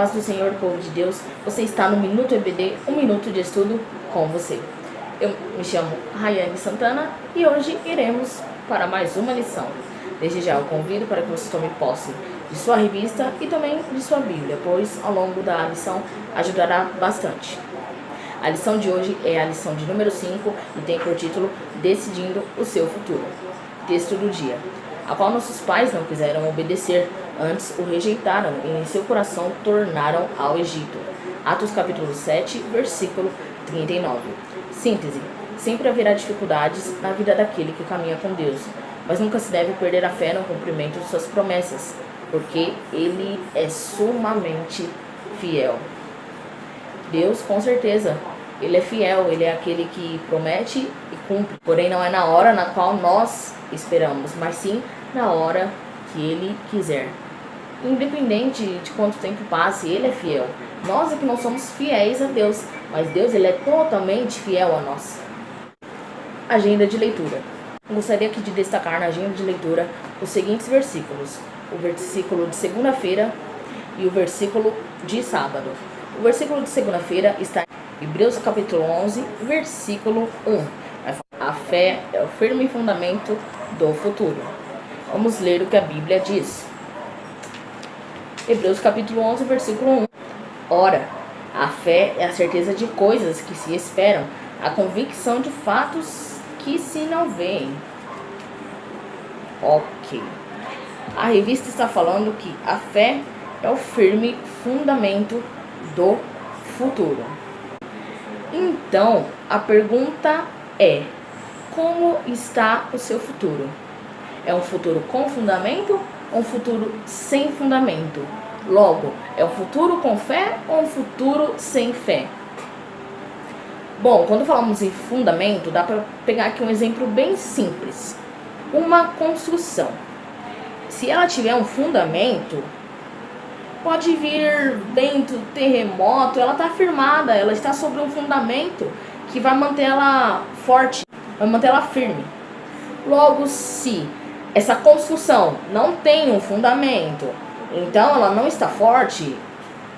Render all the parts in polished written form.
paz do Senhor, povo de Deus. Você está no Minuto EBD, um minuto de estudo com você. Eu me chamo Rayane Santana e hoje iremos para mais uma lição. Desde já eu convido para que você tome posse de sua revista e também de sua Bíblia, pois ao longo da lição ajudará bastante. A lição de hoje é a lição de número 5 e tem por título Decidindo o seu futuro. Texto do dia: a qual nossos pais não quiseram obedecer, antes o rejeitaram e em seu coração tornaram ao Egito. Atos capítulo 7, versículo 39. Síntese: sempre haverá dificuldades na vida daquele que caminha com Deus, mas nunca se deve perder a fé no cumprimento de suas promessas, porque Ele é sumamente fiel. Deus, com certeza, Ele é fiel, Ele é aquele que promete e cumpre. Porém, não é na hora na qual nós esperamos, mas sim na hora que Ele quiser. Independente de quanto tempo passe, Ele é fiel. Nós é que não somos fiéis a Deus, mas Deus, Ele é totalmente fiel a nós. Agenda de leitura. Eu gostaria aqui de destacar na agenda de leitura os seguintes versículos: o versículo de segunda-feira e o versículo de sábado. O versículo de segunda-feira está em Hebreus capítulo 11, versículo 1. A fé é o firme fundamento do futuro. Vamos ler o que a Bíblia diz. Hebreus capítulo 11, versículo 1. Ora, a fé é a certeza de coisas que se esperam, a convicção de fatos que se não veem. Ok. A revista está falando que a fé é o firme fundamento do futuro. Então, a pergunta é: como está o seu futuro? É um futuro com fundamento ou um futuro sem fundamento? Logo, é um futuro com fé ou um futuro sem fé? Bom, quando falamos em fundamento, dá para pegar aqui um exemplo bem simples. Uma construção. Se ela tiver um fundamento, pode vir vento, terremoto, ela está firmada, ela está sobre um fundamento que vai manter ela forte, vai manter ela firme. Logo, se essa construção não tem um fundamento, então ela não está forte,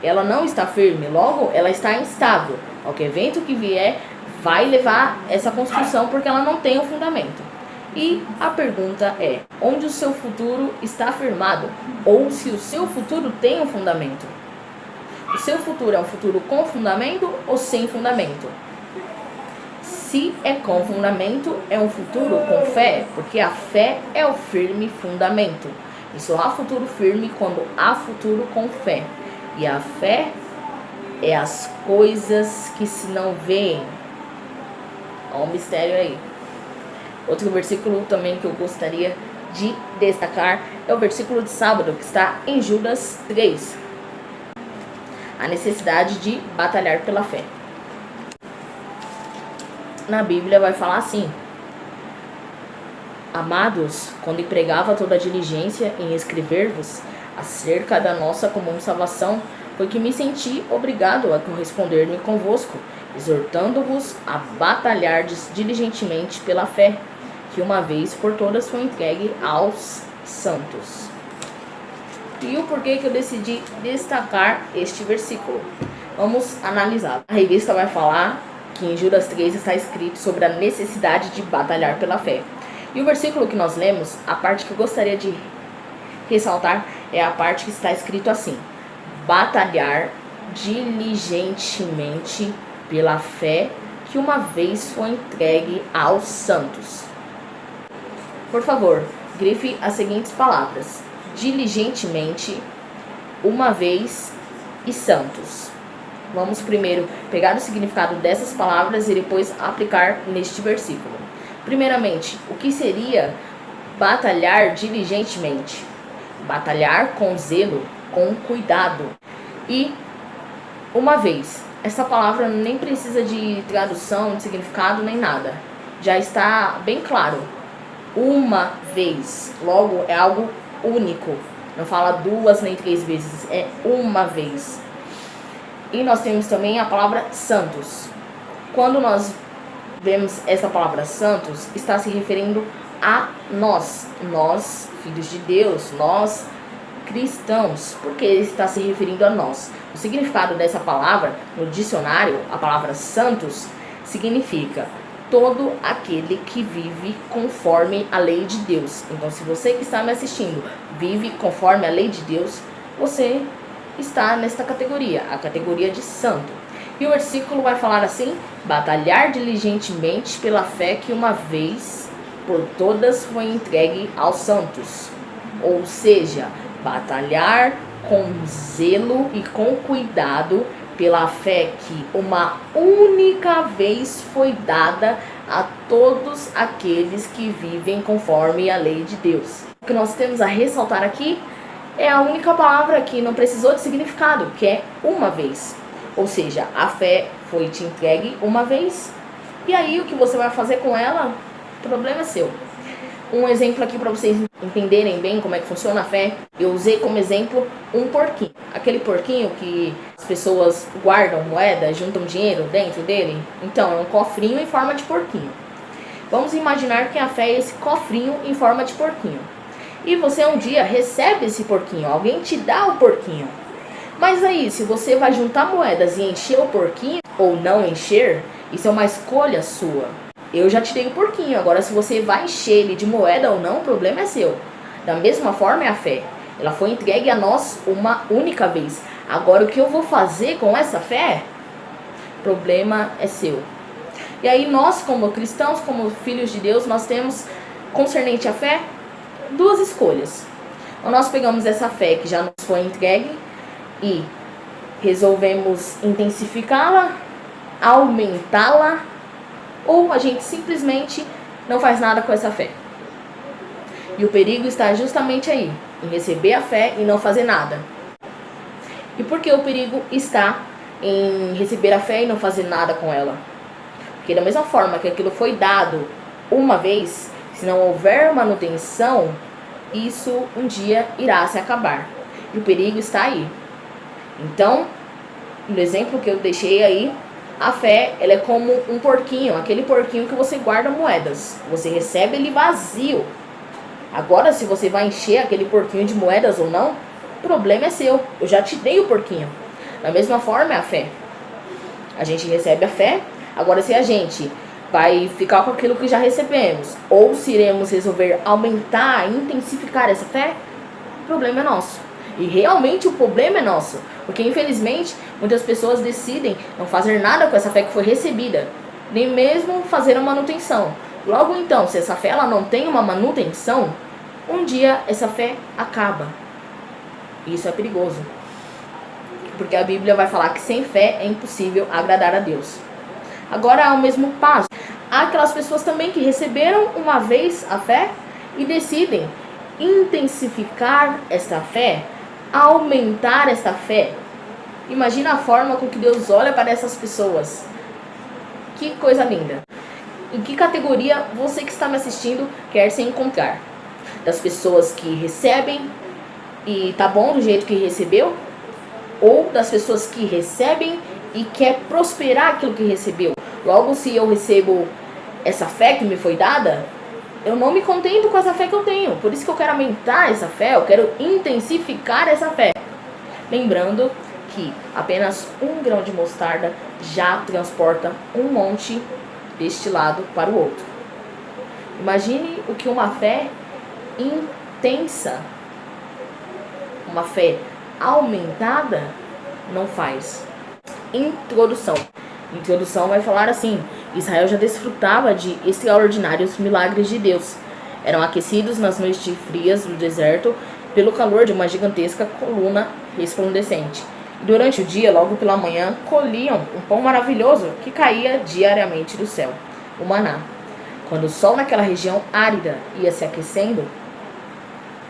ela não está firme, logo ela está instável. Qualquer vento que vier vai levar essa construção porque ela não tem um fundamento. E a pergunta é: onde o seu futuro está firmado? Ou se o seu futuro tem um fundamento? O seu futuro é um futuro com fundamento ou sem fundamento? Se é com fundamento, é um futuro com fé, porque a fé é o firme fundamento. E só há futuro firme quando há futuro com fé. E a fé é as coisas que se não veem. Olha o mistério aí. Outro versículo também que eu gostaria de destacar é o versículo de sábado, que está em Judas 3. A necessidade de batalhar pela fé. Na Bíblia vai falar assim: amados, quando empregava toda a diligência em escrever-vos acerca da nossa comum salvação, foi que me senti obrigado a corresponder-me convosco, exortando-vos a batalhardes diligentemente pela fé, que uma vez por todas foi entregue aos santos. E o porquê que eu decidi destacar este versículo? Vamos analisar. A revista vai falar que em Judas 3 está escrito sobre a necessidade de batalhar pela fé. E o versículo que nós lemos, a parte que eu gostaria de ressaltar é a parte que está escrito assim: batalhar diligentemente pela fé que uma vez foi entregue aos santos. Por favor, grife as seguintes palavras: diligentemente, uma vez e santos. Vamos primeiro pegar o significado dessas palavras e depois aplicar neste versículo. Primeiramente, o que seria batalhar diligentemente? Batalhar com zelo, com cuidado. E uma vez. Essa palavra nem precisa de tradução, de significado, nem nada. Já está bem claro. Uma vez. Logo, é algo único. Não fala duas nem três vezes. É uma vez. E nós temos também a palavra santos. Quando nós vemos essa palavra santos, está se referindo a nós. Nós, filhos de Deus, nós cristãos. Por que está se referindo a nós? O significado dessa palavra, no dicionário, a palavra santos, significa todo aquele que vive conforme a lei de Deus. Então, se você que está me assistindo vive conforme a lei de Deus, você está nesta categoria, a categoria de santo. E o versículo vai falar assim: batalhar diligentemente pela fé que uma vez por todas foi entregue aos santos. Ou seja, batalhar com zelo e com cuidado pela fé que uma única vez foi dada a todos aqueles que vivem conforme a lei de Deus. O que nós temos a ressaltar aqui é a única palavra que não precisou de significado, que é uma vez. Ou seja, a fé foi te entregue uma vez, e aí o que você vai fazer com ela, o problema é seu. Um exemplo aqui para vocês entenderem bem como é que funciona a fé. Eu usei como exemplo um porquinho. Aquele porquinho que as pessoas guardam moeda, juntam dinheiro dentro dele. Então, é um cofrinho em forma de porquinho. Vamos imaginar que a fé é esse cofrinho em forma de porquinho. E você um dia recebe esse porquinho, alguém te dá o porquinho. Mas aí, se você vai juntar moedas e encher o porquinho, ou não encher, isso é uma escolha sua. Eu já te dei o porquinho, agora se você vai encher ele de moeda ou não, o problema é seu. Da mesma forma é a fé. Ela foi entregue a nós uma única vez. Agora o que eu vou fazer com essa fé, o problema é seu. E aí nós, como cristãos, como filhos de Deus, nós temos, concernente à fé, duas escolhas. Ou nós pegamos essa fé que já nos foi entregue e resolvemos intensificá-la, aumentá-la, ou a gente simplesmente não faz nada com essa fé. E o perigo está justamente aí, em receber a fé e não fazer nada. E por que o perigo está em receber a fé e não fazer nada com ela? Porque da mesma forma que aquilo foi dado uma vez, se não houver manutenção, isso um dia irá se acabar. E o perigo está aí. Então, no exemplo que eu deixei aí, a fé, ela é como um porquinho, aquele porquinho que você guarda moedas. Você recebe ele vazio. Agora, se você vai encher aquele porquinho de moedas ou não, o problema é seu. Eu já te dei o porquinho. Da mesma forma é a fé. A gente recebe a fé. Agora, se a gente vai ficar com aquilo que já recebemos, ou se iremos resolver aumentar, intensificar essa fé, o problema é nosso. E realmente o problema é nosso, porque infelizmente muitas pessoas decidem não fazer nada com essa fé que foi recebida, nem mesmo fazer a manutenção. Logo então, se essa fé ela não tem uma manutenção, um dia essa fé acaba. E isso é perigoso, porque a Bíblia vai falar que sem fé é impossível agradar a Deus. Agora, ao mesmo passo, há aquelas pessoas também que receberam uma vez a fé e decidem intensificar esta fé, aumentar esta fé. Imagina a forma com que Deus olha para essas pessoas. Que coisa linda. Em que categoria você que está me assistindo quer se encontrar? Das pessoas que recebem e tá bom do jeito que recebeu? Ou das pessoas que recebem e quer prosperar aquilo que recebeu? Logo, se eu recebo essa fé que me foi dada, eu não me contento com essa fé que eu tenho. Por isso que eu quero aumentar essa fé, eu quero intensificar essa fé. Lembrando que apenas um grão de mostarda já transporta um monte deste lado para o outro. Imagine o que uma fé intensa, uma fé aumentada não faz. Introdução vai falar assim: Israel já desfrutava de extraordinários milagres de Deus. Eram aquecidos nas noites frias do deserto pelo calor de uma gigantesca coluna resplandecente. E durante o dia, logo pela manhã, colhiam um pão maravilhoso que caía diariamente do céu, o maná. Quando o sol naquela região árida ia se aquecendo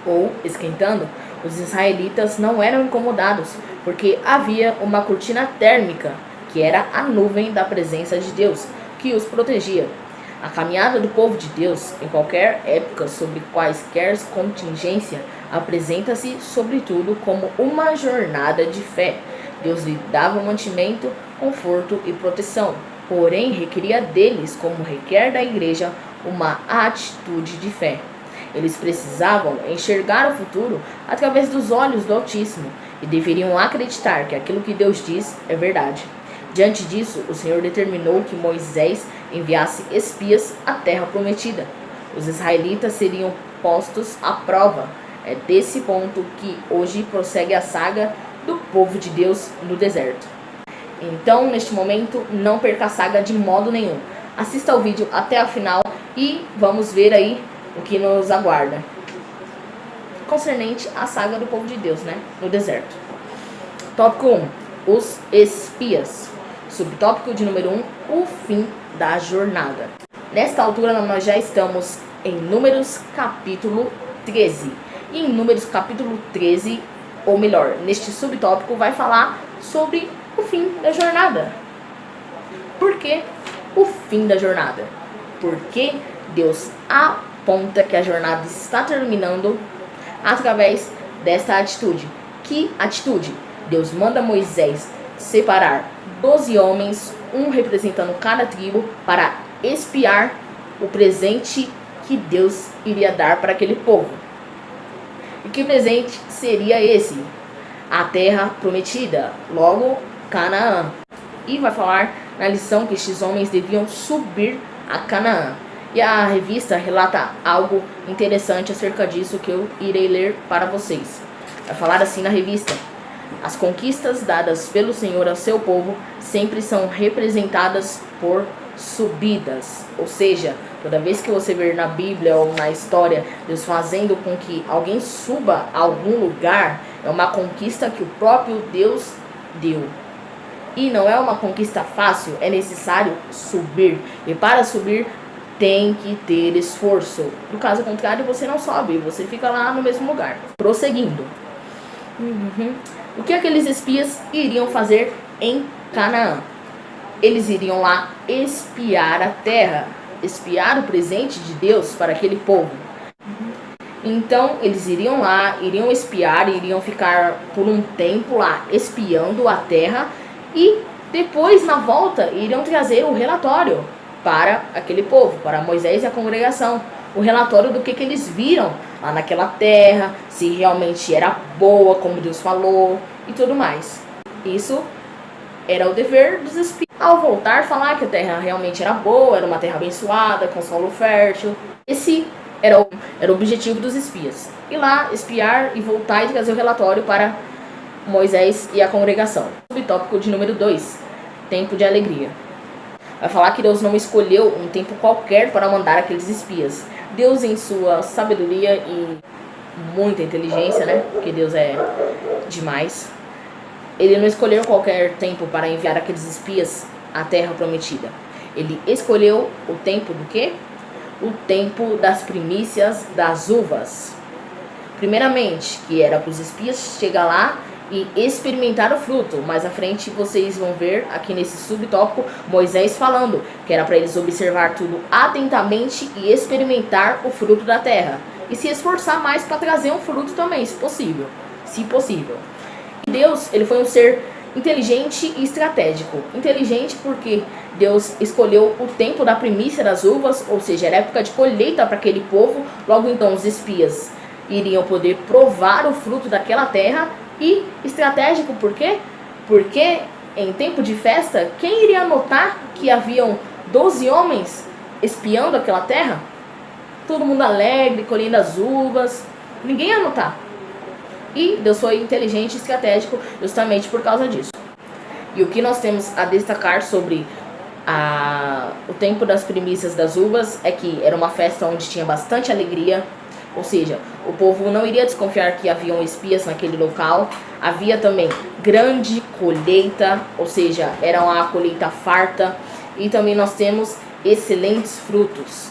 ou esquentando, os israelitas não eram incomodados, porque havia uma cortina térmica, que era a nuvem da presença de Deus, que os protegia. A caminhada do povo de Deus, em qualquer época, sobre quaisquer contingência, apresenta-se, sobretudo, como uma jornada de fé. Deus lhe dava mantimento, conforto e proteção, porém requeria deles, como requer da igreja, uma atitude de fé. Eles precisavam enxergar o futuro através dos olhos do Altíssimo e deveriam acreditar que aquilo que Deus diz é verdade. Diante disso, o Senhor determinou que Moisés enviasse espias à terra prometida. Os israelitas seriam postos à prova. É desse ponto que hoje prossegue a saga do povo de Deus no deserto. Então, neste momento, não perca a saga de modo nenhum. Assista ao vídeo até a final e vamos ver aí o que nos aguarda concernente à saga do povo de Deus, né, no deserto. Tópico 1. Os espias. Subtópico de número 1. O fim da jornada. Nesta altura, nós já estamos em Números capítulo 13. E em Números capítulo 13, ou melhor, neste subtópico, vai falar sobre o fim da jornada. Por que o fim da jornada? Porque Deus aponta que a jornada está terminando através desta atitude. Que atitude? Deus manda Moisés separar 12 homens, um representando cada tribo, para espiar o presente que Deus iria dar para aquele povo. E que presente seria esse? A terra prometida, logo Canaã. E vai falar na lição que estes homens deviam subir a Canaã. E a revista relata algo interessante acerca disso que eu irei ler para vocês. Vai falar assim na revista: as conquistas dadas pelo Senhor ao seu povo sempre são representadas por subidas. Ou seja, toda vez que você ver na Bíblia ou na história Deus fazendo com que alguém suba a algum lugar, é uma conquista que o próprio Deus deu. E não é uma conquista fácil, é necessário subir. E para subir tem que ter esforço. No caso contrário, você não sobe, você fica lá no mesmo lugar. Prosseguindo. O que aqueles espias iriam fazer em Canaã? Eles iriam lá espiar a terra, espiar o presente de Deus para aquele povo. Então, eles iriam lá, iriam espiar, iriam ficar por um tempo lá espiando a terra e depois, na volta, iriam trazer o relatório para aquele povo, para Moisés e a congregação. O relatório do que eles viram lá naquela terra, se realmente era boa, como Deus falou e tudo mais. Isso era o dever dos espias. Ao voltar, falar que a terra realmente era boa, era uma terra abençoada, com solo fértil. Esse era o objetivo dos espias. Ir lá, espiar e voltar e trazer o relatório para Moisés e a congregação. Subtópico de número 2. Tempo de alegria. Vai falar que Deus não escolheu um tempo qualquer para mandar aqueles espias. Deus, em sua sabedoria e muita inteligência, né? Porque Deus é demais. Ele não escolheu qualquer tempo para enviar aqueles espias à terra prometida. Ele escolheu o tempo do quê? O tempo das primícias das uvas. Primeiramente, que era para os espias chegar lá e experimentar o fruto. Mais à frente vocês vão ver aqui nesse subtópico Moisés falando que era para eles observar tudo atentamente e experimentar o fruto da terra e se esforçar mais para trazer um fruto também, se possível. E Deus, ele foi um ser inteligente e estratégico. Inteligente porque Deus escolheu o tempo da primícia das uvas, ou seja, era época de colheita para aquele povo. Logo então os espias iriam poder provar o fruto daquela terra. E estratégico por quê? Porque em tempo de festa, quem iria notar que haviam 12 homens espiando aquela terra? Todo mundo alegre, colhendo as uvas. Ninguém ia notar. E Deus foi inteligente e estratégico justamente por causa disso. E o que nós temos a destacar sobre o tempo das primícias das uvas é que era uma festa onde tinha bastante alegria. Ou seja, o povo não iria desconfiar que haviam espias naquele local. Havia também grande colheita, ou seja, era uma colheita farta. E também nós temos excelentes frutos.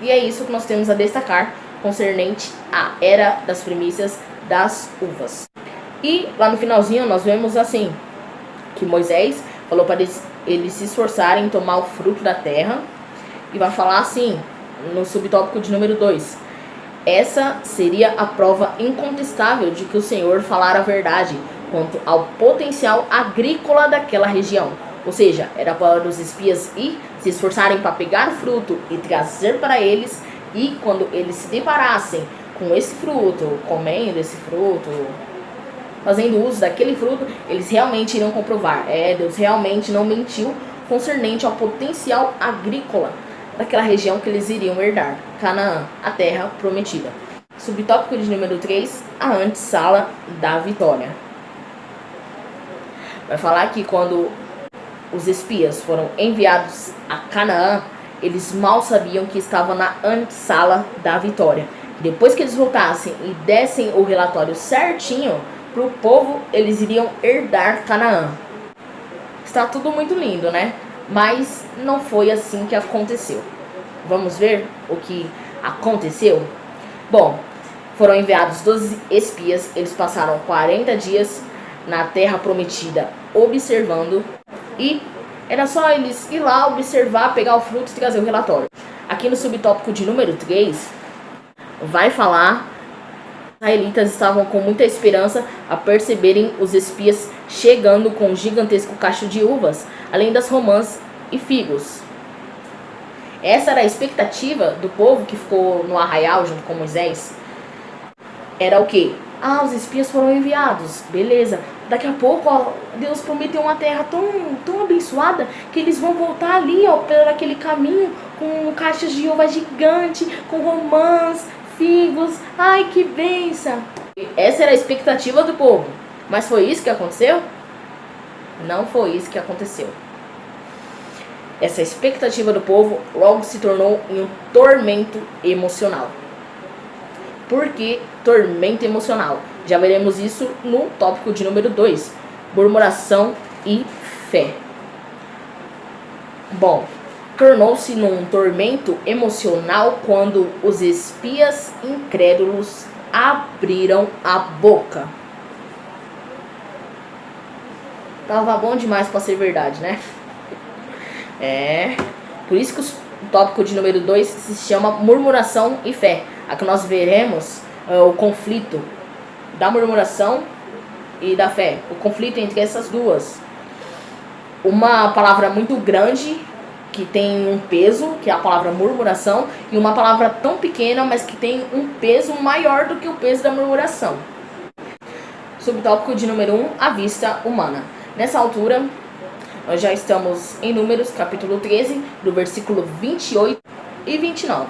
E é isso que nós temos a destacar concernente à era das primícias das uvas. E lá no finalzinho nós vemos assim, que Moisés falou para eles se esforçarem em tomar o fruto da terra. E vai falar assim, no subtópico de número 2. Essa seria a prova incontestável de que o Senhor falara a verdade quanto ao potencial agrícola daquela região. Ou seja, era para os espias ir se esforçarem para pegar o fruto e trazer para eles. E quando eles se deparassem com esse fruto, comendo esse fruto, fazendo uso daquele fruto, eles realmente iriam comprovar. Deus realmente não mentiu concernente ao potencial agrícola daquela região que eles iriam herdar, Canaã, a terra prometida. Subtópico de número 3, a antessala da vitória. Vai falar que quando os espias foram enviados a Canaã, eles mal sabiam que estavam na antessala da vitória. Depois que eles voltassem e dessem o relatório certinho para o povo, eles iriam herdar Canaã. Está tudo muito lindo, né? Mas não foi assim que aconteceu. Vamos ver o que aconteceu? Bom, foram enviados 12 espias, eles passaram 40 dias na terra prometida observando, e era só eles ir lá observar, pegar o fruto e trazer o relatório. Aqui no subtópico de número 3, vai falar que os israelitas estavam com muita esperança a perceberem os espias chegando com um gigantesco cacho de uvas, além das romãs e figos. Essa era a expectativa do povo que ficou no arraial junto com Moisés. Era o quê? Os espias foram enviados, beleza. Daqui a pouco, Deus prometeu uma terra tão abençoada que eles vão voltar ali, por aquele caminho, com caixas de uva gigante, com romãs, figos. Ai, que bênção! Essa era a expectativa do povo. Mas foi isso que aconteceu? Não foi isso que aconteceu. Essa expectativa do povo logo se tornou em um tormento emocional. Por que tormento emocional? Já veremos isso no tópico de número 2, murmuração e fé. Bom, tornou-se num tormento emocional quando os espias incrédulos abriram a boca. Tava bom demais para ser verdade, né? Por isso que o tópico de número 2 se chama murmuração e fé. Aqui nós veremos o conflito da murmuração e da fé. O conflito entre essas duas. Uma palavra muito grande que tem um peso, que é a palavra murmuração, e uma palavra tão pequena, mas que tem um peso maior do que o peso da murmuração. Subtópico de número 1, a vista humana. Nessa altura, nós já estamos em Números, capítulo 13, do versículo 28 e 29.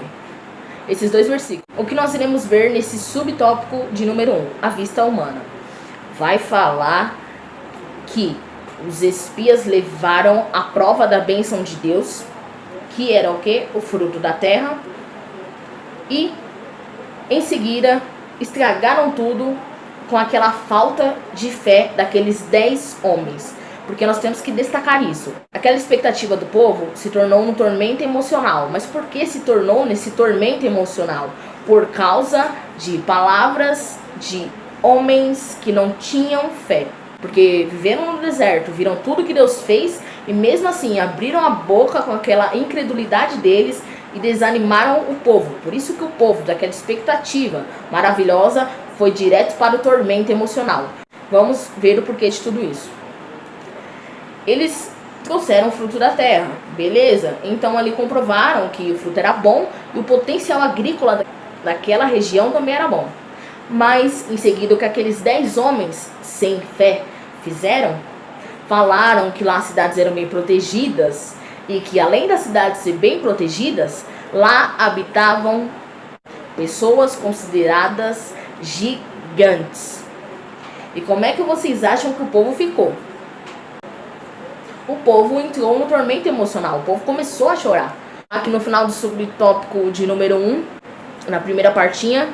Esses dois versículos. O que nós iremos ver nesse subtópico de número 1, a vista humana. Vai falar que os espias levaram a prova da bênção de Deus, que era o quê? O fruto da terra. E, em seguida, estragaram tudo com aquela falta de fé daqueles 10 homens. Porque nós temos que destacar isso. Aquela expectativa do povo se tornou um tormento emocional. Mas por que se tornou nesse tormento emocional? Por causa de palavras de homens que não tinham fé. Porque viveram no deserto, viram tudo que Deus fez e mesmo assim abriram a boca com aquela incredulidade deles e desanimaram o povo. Por isso que o povo, daquela expectativa maravilhosa, foi direto para o tormento emocional. Vamos ver o porquê de tudo isso. Eles trouxeram o fruto da terra, beleza? Então ali comprovaram que o fruto era bom e o potencial agrícola daquela região também era bom. Mas em seguida o que aqueles 10 homens sem fé fizeram, falaram que lá as cidades eram bem protegidas e que além das cidades ser bem protegidas, lá habitavam pessoas consideradas gigantes. E como é que vocês acham que o povo ficou? O povo entrou no tormento emocional, o povo começou a chorar. Aqui no final do subtópico de número 1, na primeira partinha,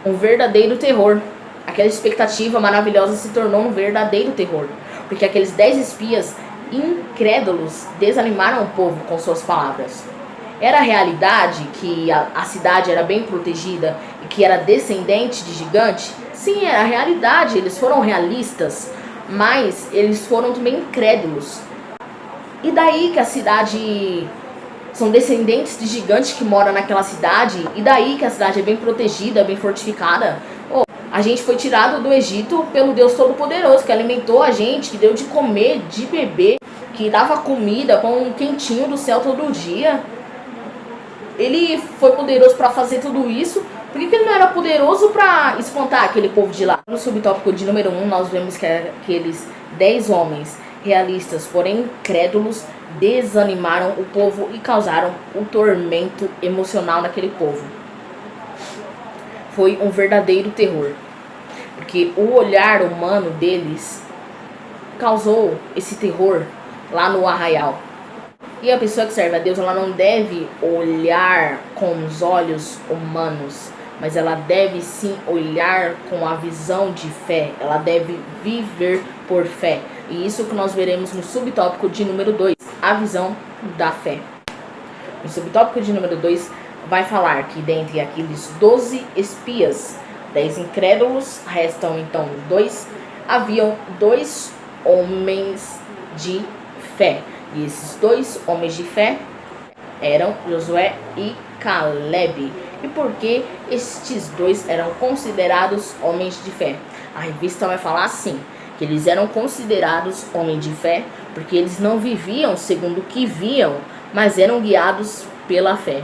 um verdadeiro terror. Aquela expectativa maravilhosa se tornou um verdadeiro terror. Porque aqueles 10 espias incrédulos desanimaram o povo com suas palavras. Era a realidade que a cidade era bem protegida e que era descendente de gigante? Sim, era a realidade, eles foram realistas, mas eles foram também incrédulos. E daí que a cidade... São descendentes de gigantes que moram naquela cidade. E daí que a cidade é bem protegida, bem fortificada. A gente foi tirado do Egito pelo Deus Todo-Poderoso, que alimentou a gente, que deu de comer, de beber, que dava comida, pão quentinho do céu todo dia. ele foi poderoso para fazer tudo isso, por que ele não era poderoso para espantar aquele povo de lá? No subtópico de número 1, nós vemos que aqueles 10 homens realistas, porém incrédulos, desanimaram o povo e causaram um tormento emocional naquele povo. Foi um verdadeiro terror, porque o olhar humano deles causou esse terror lá no arraial. E a pessoa que serve a Deus, ela não deve olhar com os olhos humanos, mas ela deve sim olhar com a visão de fé. Ela deve viver por fé. E isso que nós veremos no subtópico de número 2, a visão da fé. No subtópico de número 2 vai falar que dentre aqueles 12 espias, 10 incrédulos, restam então 2, haviam 2 homens de fé. E esses 2 homens de fé eram Josué e Caleb. E por que estes 2 eram considerados homens de fé? A revista vai falar assim, que eles eram considerados homens de fé porque eles não viviam segundo o que viam, mas eram guiados pela fé.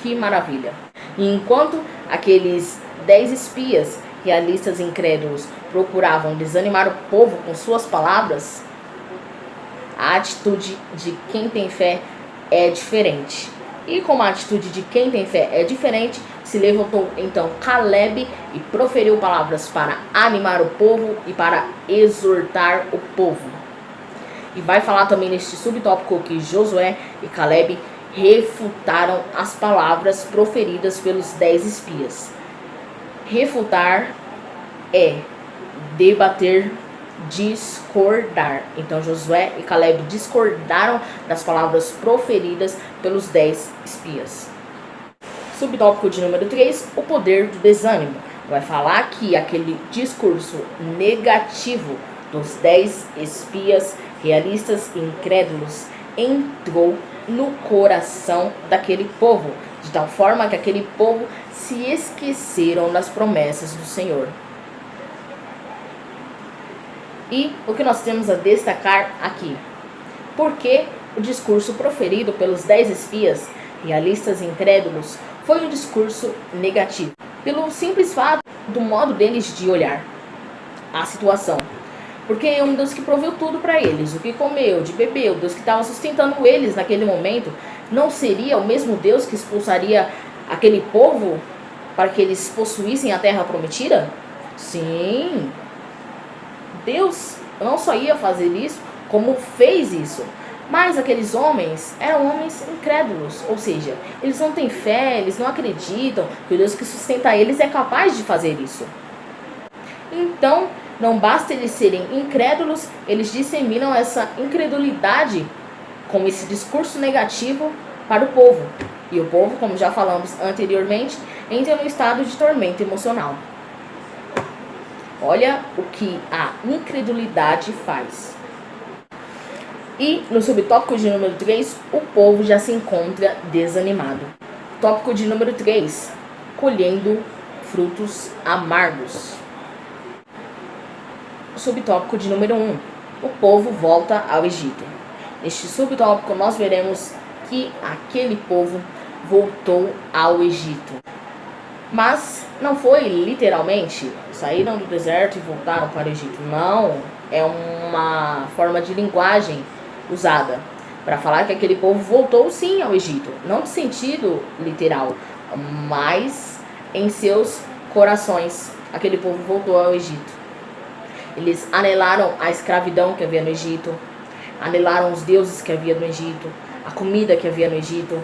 Que maravilha! E enquanto aqueles 10 espias realistas incrédulos procuravam desanimar o povo com suas palavras, a atitude de quem tem fé é diferente. E como a atitude de quem tem fé é diferente, se levantou então Caleb e proferiu palavras para animar o povo e para exortar o povo. E vai falar também neste subtópico que Josué e Caleb refutaram as palavras proferidas pelos 10 espias. Refutar é debater, discordar. Então Josué e Caleb discordaram das palavras proferidas pelos 10 espias. Subtópico de número 3, o poder do desânimo. Vai falar que aquele discurso negativo dos 10 espias realistas e incrédulos entrou no coração daquele povo, de tal forma que aquele povo se esqueceram das promessas do Senhor. E o que nós temos a destacar aqui? Porque o discurso proferido pelos 10 espias realistas e incrédulos foi um discurso negativo, pelo simples fato do modo deles de olhar a situação. Porque é um Deus que proveu tudo para eles, o que comeu, de beber, o Deus que estava sustentando eles naquele momento, não seria o mesmo Deus que expulsaria aquele povo para que eles possuíssem a terra prometida? Sim, Deus não só ia fazer isso, como fez isso. Mas aqueles homens eram homens incrédulos, ou seja, eles não têm fé, eles não acreditam que o Deus que sustenta eles é capaz de fazer isso. Então, não basta eles serem incrédulos, eles disseminam essa incredulidade com esse discurso negativo para o povo. E o povo, como já falamos anteriormente, entra no estado de tormento emocional. Olha o que a incredulidade faz. E no subtópico de número 3, o povo já se encontra desanimado. Tópico de número 3, colhendo frutos amargos. Subtópico de número 1, o povo volta ao Egito. Neste subtópico nós veremos que aquele povo voltou ao Egito. Mas não foi literalmente, saíram do deserto e voltaram para o Egito. Não, é uma forma de linguagem usada para falar que aquele povo voltou sim ao Egito. Não de sentido literal, mas em seus corações. Aquele povo voltou ao Egito. Eles anelaram a escravidão que havia no Egito, anelaram os deuses que havia no Egito, a comida que havia no Egito.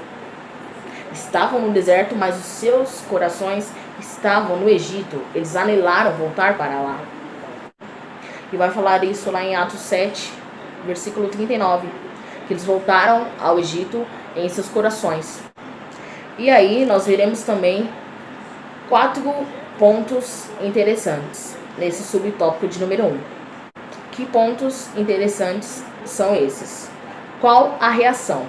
Estavam no deserto, mas os seus corações estavam no Egito. Eles anelaram voltar para lá. E vai falar isso lá em Atos 7, versículo 39, que eles voltaram ao Egito em seus corações. E aí nós veremos também 4 pontos interessantes nesse subtópico de número 1. Que pontos interessantes são esses? Qual a reação?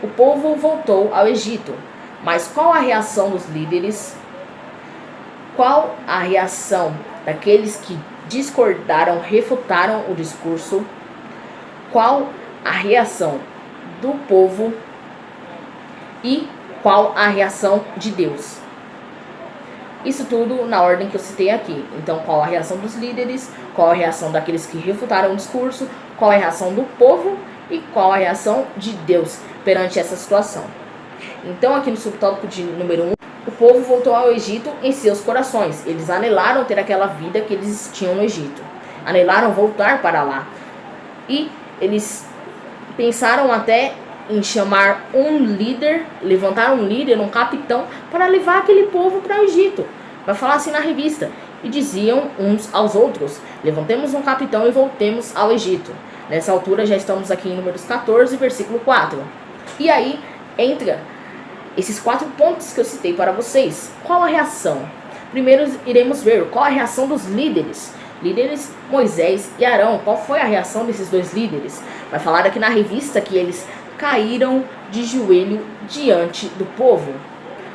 O povo voltou ao Egito, mas qual a reação dos líderes? Qual a reação daqueles que discordaram, refutaram o discurso? Qual a reação do povo? E qual a reação de Deus. Isso tudo na ordem que eu citei aqui. Então, qual a reação dos líderes, qual a reação daqueles que refutaram o discurso, qual a reação do povo e qual a reação de Deus perante essa situação. Então, aqui no subtópico de número 1, o povo voltou ao Egito em seus corações. Eles anelaram ter aquela vida que eles tinham no Egito. Anelaram voltar para lá. E eles pensaram até em chamar um líder, levantar um líder, um capitão, para levar aquele povo para o Egito. Vai falar assim na revista. E diziam uns aos outros: levantemos um capitão e voltemos ao Egito. Nessa altura já estamos aqui em Números 14, versículo 4. E aí entra esses 4 pontos que eu citei para vocês. Qual a reação? Primeiro iremos ver qual a reação dos líderes. Líderes Moisés e Arão. Qual foi a reação desses 2 líderes? Vai falar aqui na revista que eles caíram de joelho diante do povo.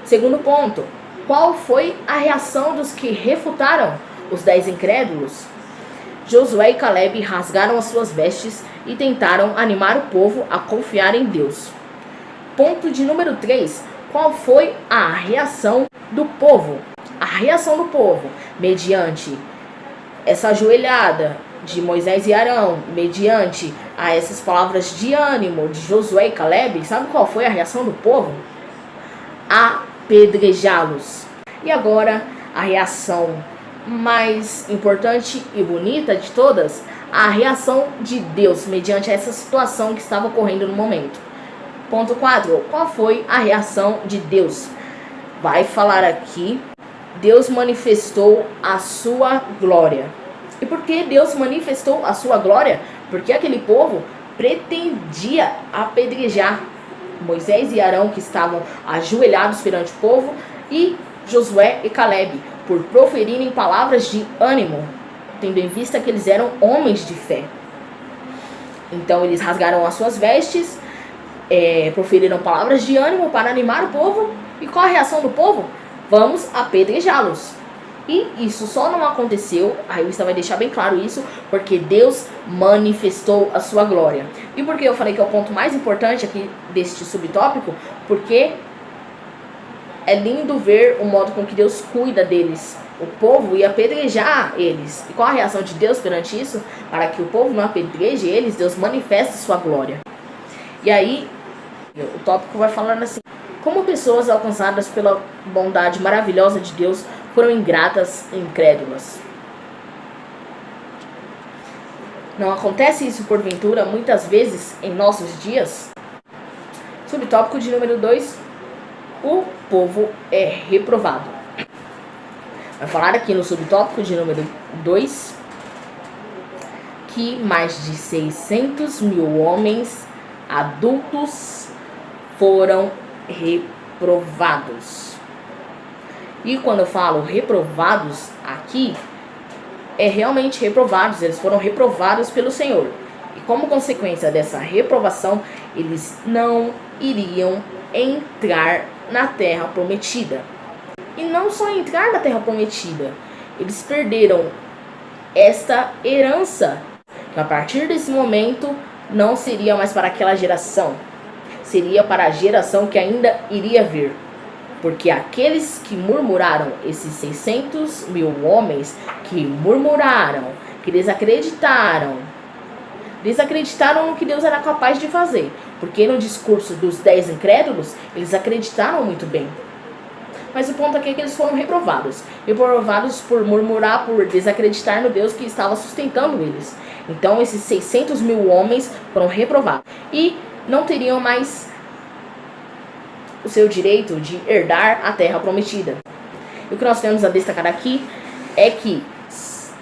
Segundo ponto, qual foi a reação dos que refutaram os 10 incrédulos? Josué e Caleb rasgaram as suas vestes e tentaram animar o povo a confiar em Deus. Ponto de número 3, qual foi a reação do povo? A reação do povo, mediante essa ajoelhada de Moisés e Arão, mediante a essas palavras de ânimo de Josué e Caleb, sabe qual foi a reação do povo? Apedrejá-los. E agora, a reação mais importante e bonita de todas, a reação de Deus mediante essa situação que estava ocorrendo no momento. Ponto 4. Qual foi a reação de Deus? Vai falar aqui, Deus manifestou a sua glória. E por que Deus manifestou a sua glória? Porque aquele povo pretendia apedrejar Moisés e Arão, que estavam ajoelhados perante o povo, e Josué e Caleb, por proferirem palavras de ânimo, tendo em vista que eles eram homens de fé. Então eles rasgaram as suas vestes, proferiram palavras de ânimo para animar o povo. E qual a reação do povo? Vamos apedrejá-los. E isso só não aconteceu, a revista vai deixar bem claro isso, porque Deus manifestou a sua glória. E por que eu falei que é o ponto mais importante aqui deste subtópico? Porque é lindo ver o modo com que Deus cuida deles. O povo ia apedrejar eles. E qual a reação de Deus perante isso? Para que o povo não apedreje eles, Deus manifesta sua glória. E aí, o tópico vai falando assim: como pessoas alcançadas pela bondade maravilhosa de Deus foram ingratas e incrédulas. Não acontece isso porventura muitas vezes em nossos dias? Subtópico de número 2, o povo é reprovado. Vai falar aqui no subtópico de número 2 que mais de 600 mil homens adultos foram reprovados. E quando eu falo reprovados aqui, é realmente reprovados, eles foram reprovados pelo Senhor. E como consequência dessa reprovação, eles não iriam entrar na terra prometida. E não só entrar na terra prometida, eles perderam esta herança, que a partir desse momento não seria mais para aquela geração, seria para a geração que ainda iria vir. Porque aqueles que murmuraram, esses 600 mil homens que murmuraram, que desacreditaram no que Deus era capaz de fazer. Porque no discurso dos 10 incrédulos, eles acreditaram muito bem. Mas o ponto aqui é que eles foram reprovados. Reprovados por murmurar, por desacreditar no Deus que estava sustentando eles. Então esses 600 mil homens foram reprovados. E não teriam mais o seu direito de herdar a terra prometida. E o que nós temos a destacar aqui é que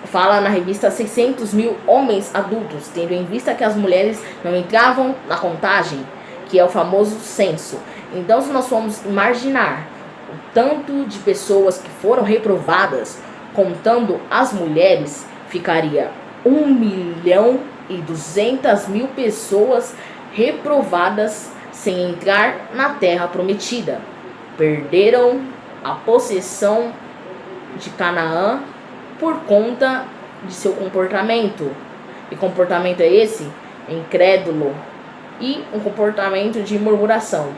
fala na revista 600 mil homens adultos, tendo em vista que as mulheres não entravam na contagem, que é o famoso censo. Então, se nós formos imaginar o tanto de pessoas que foram reprovadas, contando as mulheres, ficaria 1.200.000 pessoas reprovadas sem entrar na terra prometida. Perderam a possessão de Canaã por conta de seu comportamento. Que comportamento é esse? Incrédulo. E um comportamento de murmuração.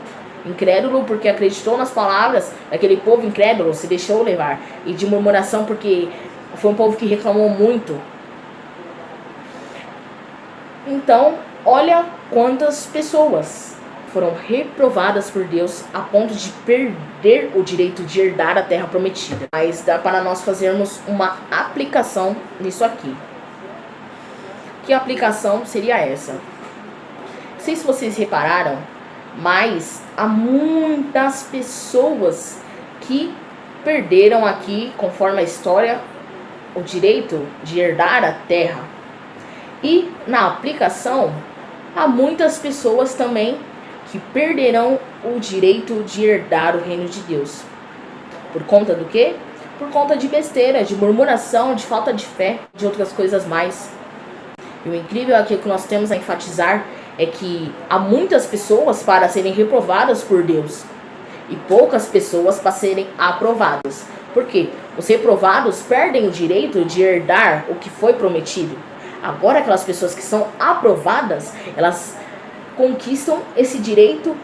incrédulo porque acreditou nas palavras daquele povo incrédulo, se deixou levar, e de murmuração porque foi um povo que reclamou muito. Então, olha quantas pessoas foram reprovadas por Deus a ponto de perder o direito de herdar a terra prometida. Mas dá para nós fazermos uma aplicação nisso aqui. Que aplicação seria essa? Não sei se vocês repararam, mas há muitas pessoas que perderam aqui, conforme a história, o direito de herdar a terra. E na aplicação, há muitas pessoas também que perderão o direito de herdar o reino de Deus. Por conta do quê? Por conta de besteira, de murmuração, de falta de fé, de outras coisas mais. E o incrível aqui que nós temos a enfatizar é que há muitas pessoas para serem reprovadas por Deus e poucas pessoas para serem aprovadas. Por quê? Os reprovados perdem o direito de herdar o que foi prometido. Agora aquelas pessoas que são aprovadas, elas conquistam esse direito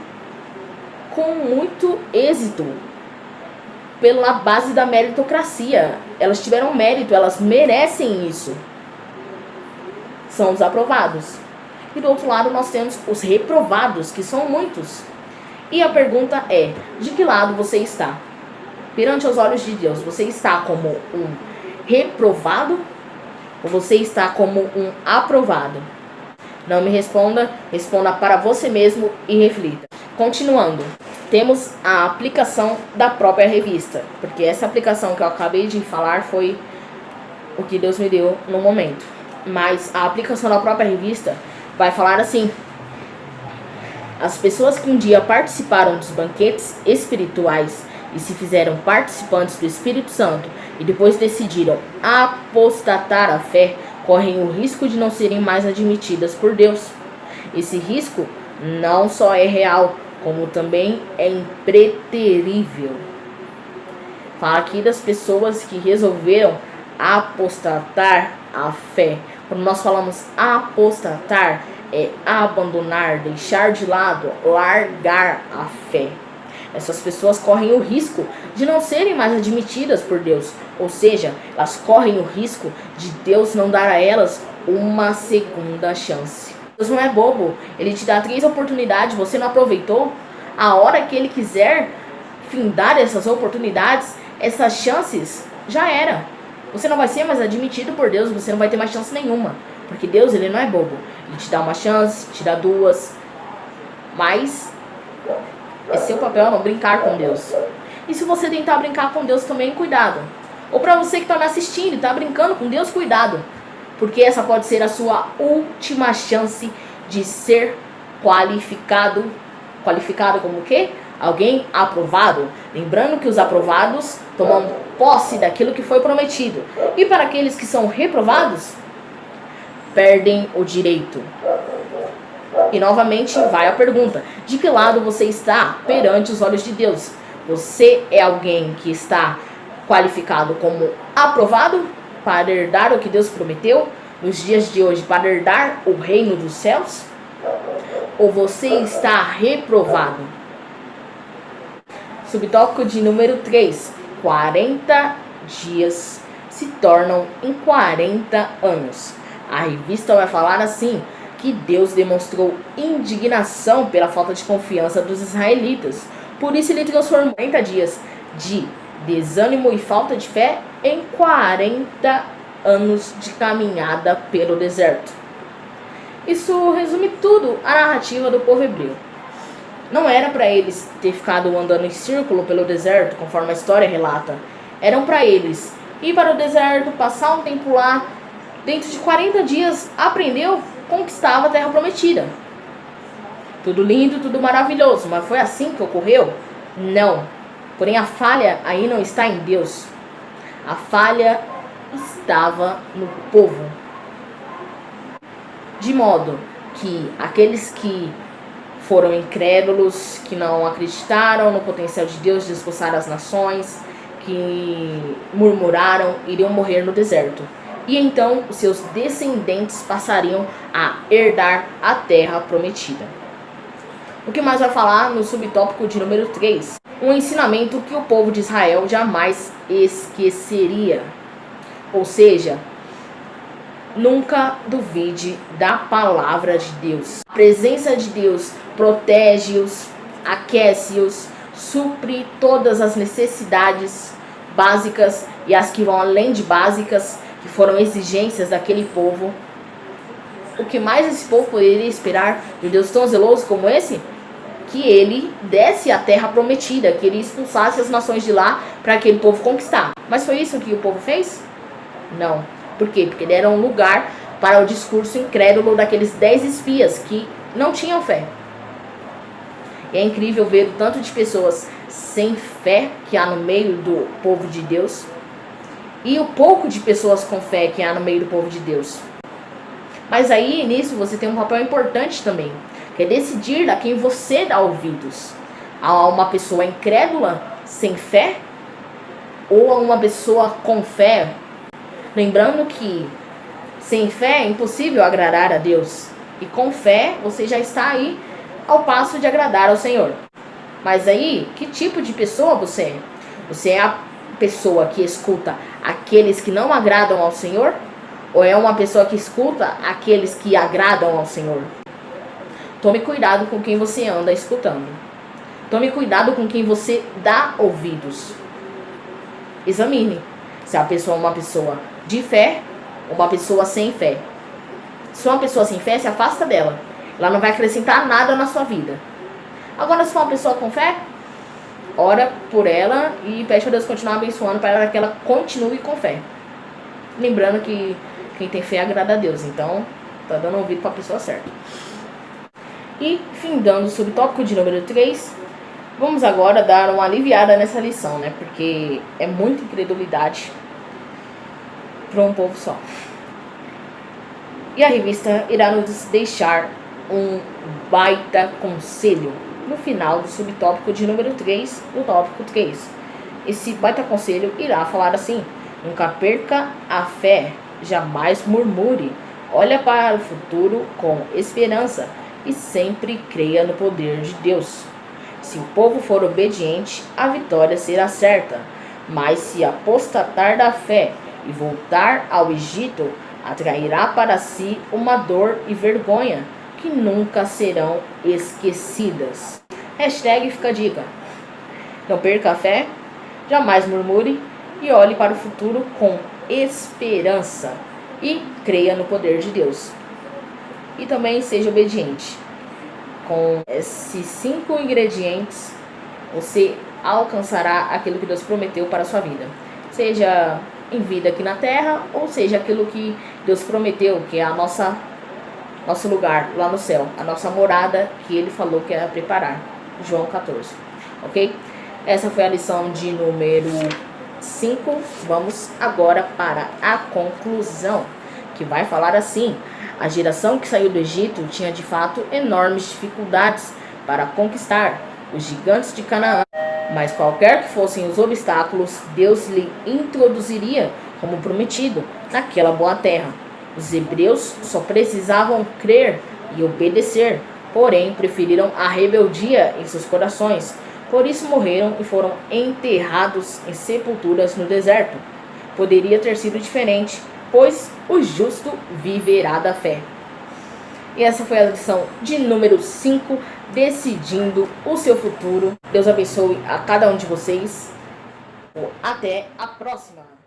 com muito êxito, pela base da meritocracia. Elas tiveram mérito, elas merecem isso. São os aprovados. E do outro lado nós temos os reprovados, que são muitos. E a pergunta é, de que lado você está? Perante os olhos de Deus, você está como um reprovado ou você está como um aprovado? Não me responda, responda para você mesmo e reflita. Continuando, temos a aplicação da própria revista, porque essa aplicação que eu acabei de falar foi o que Deus me deu no momento. Mas a aplicação da própria revista vai falar assim: as pessoas que um dia participaram dos banquetes espirituais e se fizeram participantes do Espírito Santo e depois decidiram apostatar a fé, correm o risco de não serem mais admitidas por Deus. Esse risco não só é real, como também é impreterível. Fala aqui das pessoas que resolveram apostatar a fé. Quando nós falamos apostatar, é abandonar, deixar de lado, largar a fé. Essas pessoas correm o risco de não serem mais admitidas por Deus. Ou seja, elas correm o risco de Deus não dar a elas uma segunda chance. Deus não é bobo. Ele te dá 3 oportunidades, você não aproveitou. A hora que Ele quiser findar essas oportunidades, essas chances, já era. Você não vai ser mais admitido por Deus, você não vai ter mais chance nenhuma. Porque Deus, Ele não é bobo. Ele te dá uma chance, te dá 2. Mas é seu papel não brincar com Deus. E se você tentar brincar com Deus também, cuidado. Ou para você que está me assistindo e está brincando com Deus, cuidado. Porque essa pode ser a sua última chance de ser qualificado. Qualificado como o quê? Alguém aprovado. Lembrando que os aprovados tomam posse daquilo que foi prometido. E para aqueles que são reprovados, perdem o direito. E novamente vai a pergunta: de que lado você está perante os olhos de Deus? Você é alguém que está qualificado como aprovado para herdar o que Deus prometeu nos dias de hoje, para herdar o reino dos céus? Ou você está reprovado? Subtópico de número 3. 40 dias se tornam em 40 anos. A revista vai falar assim: que Deus demonstrou indignação pela falta de confiança dos israelitas. Por isso Ele transformou 40 dias de desânimo e falta de fé em 40 anos de caminhada pelo deserto. Isso resume tudo a narrativa do povo hebreu. Não era para eles ter ficado andando em círculo pelo deserto, conforme a história relata. Eram para eles ir para o deserto, passar um tempo lá, dentro de 40 dias aprendeu, conquistava a terra prometida. Tudo lindo, tudo maravilhoso, mas foi assim que ocorreu? Não. Porém a falha aí não está em Deus. A falha estava no povo. De modo que aqueles que foram incrédulos, que não acreditaram no potencial de Deus de expulsar as nações, que murmuraram, iriam morrer no deserto. E então os seus descendentes passariam a herdar a terra prometida. O que mais vai falar no subtópico de número 3? Um ensinamento que o povo de Israel jamais esqueceria. Ou seja, nunca duvide da palavra de Deus. A presença de Deus protege-os, aquece-os, supre todas as necessidades básicas e as que vão além de básicas, que foram exigências daquele povo. O que mais esse povo poderia esperar de um Deus tão zeloso como esse? Que ele desse a terra prometida, que ele expulsasse as nações de lá para aquele povo conquistar. Mas foi isso que o povo fez? Não. Por quê? Porque deram um lugar para o discurso incrédulo daqueles 10 espias que não tinham fé. E é incrível ver o tanto de pessoas sem fé que há no meio do povo de Deus e o pouco de pessoas com fé que há no meio do povo de Deus. Mas aí, nisso, você tem um papel importante também, que é decidir a quem você dá ouvidos. A uma pessoa incrédula, sem fé, ou a uma pessoa com fé. Lembrando que sem fé é impossível agradar a Deus. E com fé você já está aí ao passo de agradar ao Senhor. Mas aí, que tipo de pessoa você é? Você é a pessoa que escuta aqueles que não agradam ao Senhor? Ou é uma pessoa que escuta aqueles que agradam ao Senhor? Tome cuidado com quem você anda escutando. Tome cuidado com quem você dá ouvidos. Examine se a pessoa é uma pessoa de fé ou uma pessoa sem fé. Se uma pessoa sem fé, se afasta dela. Ela não vai acrescentar nada na sua vida. Agora, se for uma pessoa com fé, ora por ela e pede para Deus continuar abençoando para que ela continue com fé. Lembrando que quem tem fé agrada a Deus. Então, tá dando ouvido para a pessoa certa. E, findando o subtópico de número 3, vamos agora dar uma aliviada nessa lição, né? Porque é muita incredulidade para um povo só. E a revista irá nos deixar um baita conselho no final do subtópico de número 3, no tópico 3. Esse baita conselho irá falar assim: nunca perca a fé, jamais murmure, olha para o futuro com esperança e sempre creia no poder de Deus. Se o povo for obediente, a vitória será certa, mas se apostatar da fé e voltar ao Egito, atrairá para si uma dor e vergonha que nunca serão esquecidas. Hashtag fica a dica. Não perca a fé, jamais murmure e olhe para o futuro com esperança e creia no poder de Deus. E também seja obediente. Com esses 5 ingredientes, você alcançará aquilo que Deus prometeu para a sua vida. Seja em vida aqui na terra, ou seja aquilo que Deus prometeu, que é nosso lugar lá no céu, a nossa morada que Ele falou que ia preparar. João 14, ok? Essa foi a lição de número 5. Vamos agora para a conclusão, que vai falar assim: a geração que saiu do Egito tinha de fato enormes dificuldades para conquistar os gigantes de Canaã, mas qualquer que fossem os obstáculos, Deus lhe introduziria como prometido naquela boa terra. Os hebreus só precisavam crer e obedecer, porém preferiram a rebeldia em seus corações. Por isso morreram e foram enterrados em sepulturas no deserto. Poderia ter sido diferente, pois o justo viverá da fé. E essa foi a lição de número 5, decidindo o seu futuro. Deus abençoe a cada um de vocês. Até a próxima!